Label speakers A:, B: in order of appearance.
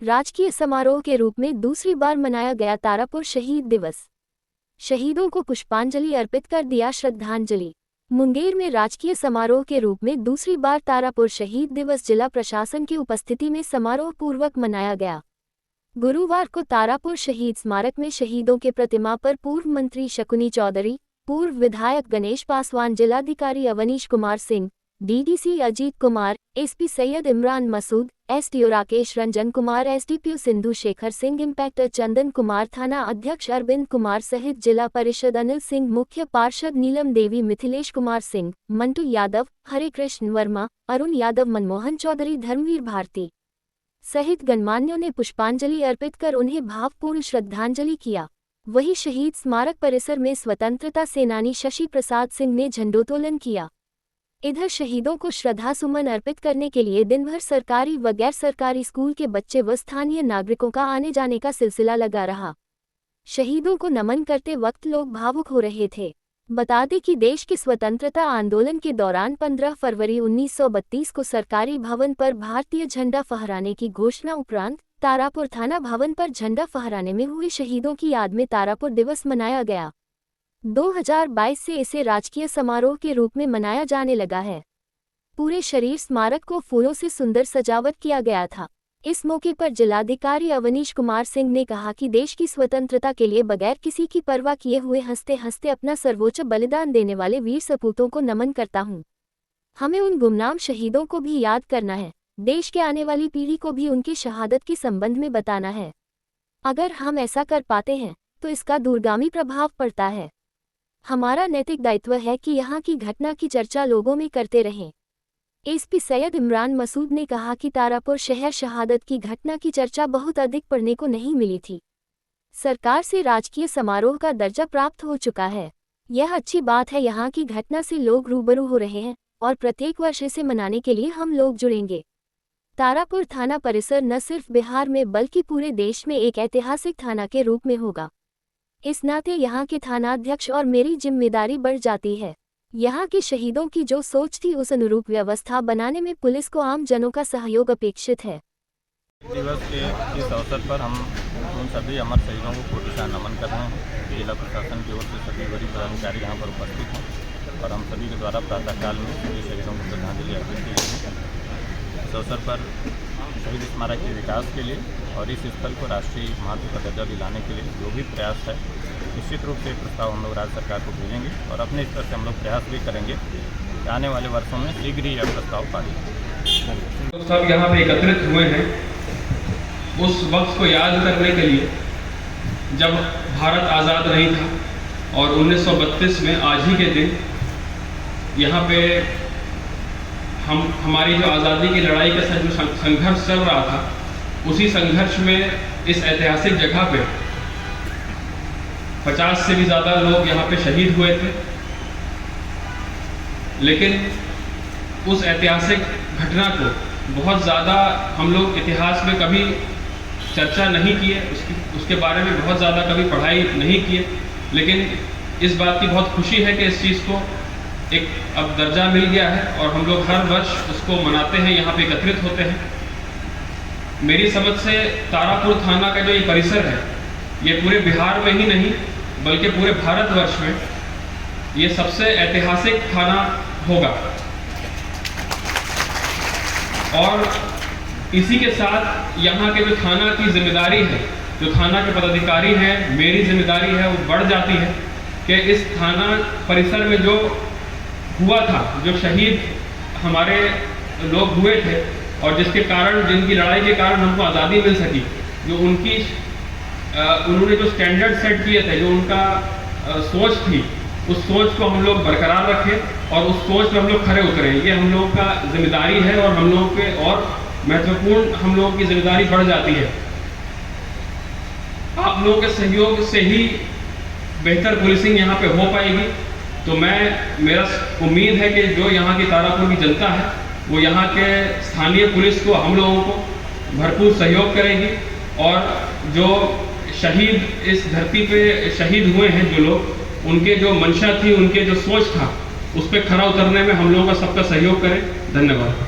A: राजकीय समारोह के रूप में दूसरी बार मनाया गया तारापुर शहीद दिवस। शहीदों को पुष्पांजलि अर्पित कर दिया श्रद्धांजलि। मुंगेर में राजकीय समारोह के रूप में दूसरी बार तारापुर शहीद दिवस जिला प्रशासन की उपस्थिति में समारोह पूर्वक मनाया गया। गुरुवार को तारापुर शहीद स्मारक में शहीदों के प्रतिमा पर पूर्व मंत्री शकुनी चौधरी, पूर्व विधायक गणेश पासवान, जिलाधिकारी Awanish Kumar Singh, DDC Ajit Kumar, SP Syed Imran Masood, SDO Rakesh Ranjan Kumar, SDPO Sindhu Shekhar Singh, inspector Chandan Kumar, थाना अध्यक्ष अरविंद कुमार सहित जिला परिषद अनिल सिंह, मुख्य पार्षद नीलम देवी, मिथिलेश कुमार सिंह, मंटू यादव, हरे कृष्ण वर्मा, अरुण यादव, मनमोहन चौधरी, धर्मवीर भारती सहित गणमान्यों ने पुष्पांजलि अर्पित कर उन्हें भावपूर्ण श्रद्धांजलि किया। वहीं शहीद स्मारक परिसर में स्वतंत्रता सेनानी शशि प्रसाद सिंह ने झंडोत्तोलन किया। इधर शहीदों को श्रद्धासुमन अर्पित करने के लिए दिन भर सरकारी व गैर सरकारी स्कूल के बच्चे व स्थानीय नागरिकों का आने जाने का सिलसिला लगा रहा। शहीदों को नमन करते वक्त लोग भावुक हो रहे थे। बता दें कि देश के स्वतंत्रता आंदोलन के दौरान 15 फरवरी 1932 को सरकारी भवन पर भारतीय झंडा फहराने की घोषणा उपरांत तारापुर थाना भवन पर झंडा फहराने में हुए शहीदों की याद में तारापुर दिवस मनाया गया। 2022 से इसे राजकीय समारोह के रूप में मनाया जाने लगा है। पूरे शरीर स्मारक को फूलों से सुंदर सजावट किया गया था। इस मौके पर जिलाधिकारी अवनीश कुमार सिंह ने कहा कि देश की स्वतंत्रता के लिए बगैर किसी की परवाह किए हुए हंसते हंसते अपना सर्वोच्च बलिदान देने वाले वीर सपूतों को नमन करता हूं। हमें उन गुमनाम शहीदों को भी याद करना है, देश के आने वाली पीढ़ी को भी उनकी शहादत के संबंध में बताना है। अगर हम ऐसा कर पाते हैं तो इसका दूरगामी प्रभाव पड़ता है। हमारा नैतिक दायित्व है कि यहाँ की घटना की चर्चा लोगों में करते रहें। एसपी सैयद इमरान मसूद ने कहा कि तारापुर शहर शहादत की घटना की चर्चा बहुत अधिक पढ़ने को नहीं मिली थी। सरकार से राजकीय समारोह का दर्जा प्राप्त हो चुका है। यह अच्छी बात है। यहाँ की घटना से लोग रूबरू हो रहे हैं और प्रत्येक वर्ष इसे मनाने के लिए हम लोग जुड़ेंगे। तारापुर थाना परिसर न सिर्फ बिहार में बल्कि पूरे देश में एक ऐतिहासिक थाना के रूप में होगा। इस नाते यहाँ के थानाध्यक्ष और मेरी जिम्मेदारी बढ़ जाती है। यहाँ के शहीदों की जो सोच थी उस अनुरूप व्यवस्था बनाने में पुलिस को आम जनों का सहयोग अपेक्षित है।
B: दिवस के इस अवसर पर हम उन सभी अमर शहीदों को कोटि नमन कर रहे हैं। जिला प्रशासन की ओर से सभी वरीय पदाधिकारी यहाँ पर उपस्थित हैं और हम सभी के द्वारा प्रातःकाल में सभी शहीदों को श्रद्धांजलि अर्पित की गई है। इस अवसर पर शहीद स्मारक के विकास के लिए और इस स्थल को राष्ट्रीय महत्व का दर्जा दिलाने के लिए जो भी प्रयास है, निश्चित रूप से प्रस्ताव हम लोग राज्य सरकार को भेजेंगे और अपने स्तर से हम लोग प्रयास भी करेंगे कि आने वाले वर्षों में शीघ्र ही यह प्रस्ताव पारित हो।
C: सब यहाँ पे एकत्रित हुए हैं उस वक्त को याद करने के लिए जब भारत आज़ाद नहीं था और 1932 में आज ही के दिन यहाँ पे हमारी जो आज़ादी की लड़ाई का जो संघर्ष चल रहा था, उसी संघर्ष में इस ऐतिहासिक जगह पे 50 से भी ज़्यादा लोग यहाँ पे शहीद हुए थे। लेकिन उस ऐतिहासिक घटना को बहुत ज़्यादा हम लोग इतिहास में कभी चर्चा नहीं किए, उसके बारे में बहुत ज़्यादा कभी पढ़ाई नहीं किए। लेकिन इस बात की बहुत खुशी है कि इस चीज़ को एक अब दर्जा मिल गया है और हम लोग हर वर्ष उसको मनाते हैं, यहाँ पे एकत्रित होते हैं। मेरी समझ से तारापुर थाना का जो ये परिसर है, ये पूरे बिहार में ही नहीं बल्कि पूरे भारतवर्ष में ये सबसे ऐतिहासिक थाना होगा। और इसी के साथ यहाँ के जो थाना की जिम्मेदारी है, जो थाना के पदाधिकारी हैं, मेरी जिम्मेदारी है, वो बढ़ जाती है कि इस थाना परिसर में जो हुआ था, जो शहीद हमारे लोग हुए थे और जिसके कारण, जिनकी लड़ाई के कारण हमको आज़ादी मिल सकी, जो उन्होंने जो स्टैंडर्ड सेट किए थे, जो उनका सोच थी, उस सोच को हम लोग बरकरार रखें और उस सोच में हम लोग खरे उतरें। ये हम लोगों का जिम्मेदारी है और हम लोगों के और महत्वपूर्ण हम लोगों की जिम्मेदारी बढ़ जाती है। आप लोगों के सहयोग से ही बेहतर पुलिसिंग यहाँ पे हो पाएगी। तो मेरा उम्मीद है कि जो यहाँ की तारापुर की जनता है वो यहाँ के स्थानीय पुलिस को, हम लोगों को भरपूर सहयोग करेगी और जो शहीद इस धरती पे शहीद हुए हैं, जो लोग, उनके जो मंशा थी, उनके जो सोच था, उस पर खरा उतरने में हम लोगों का सबका सहयोग करें। धन्यवाद।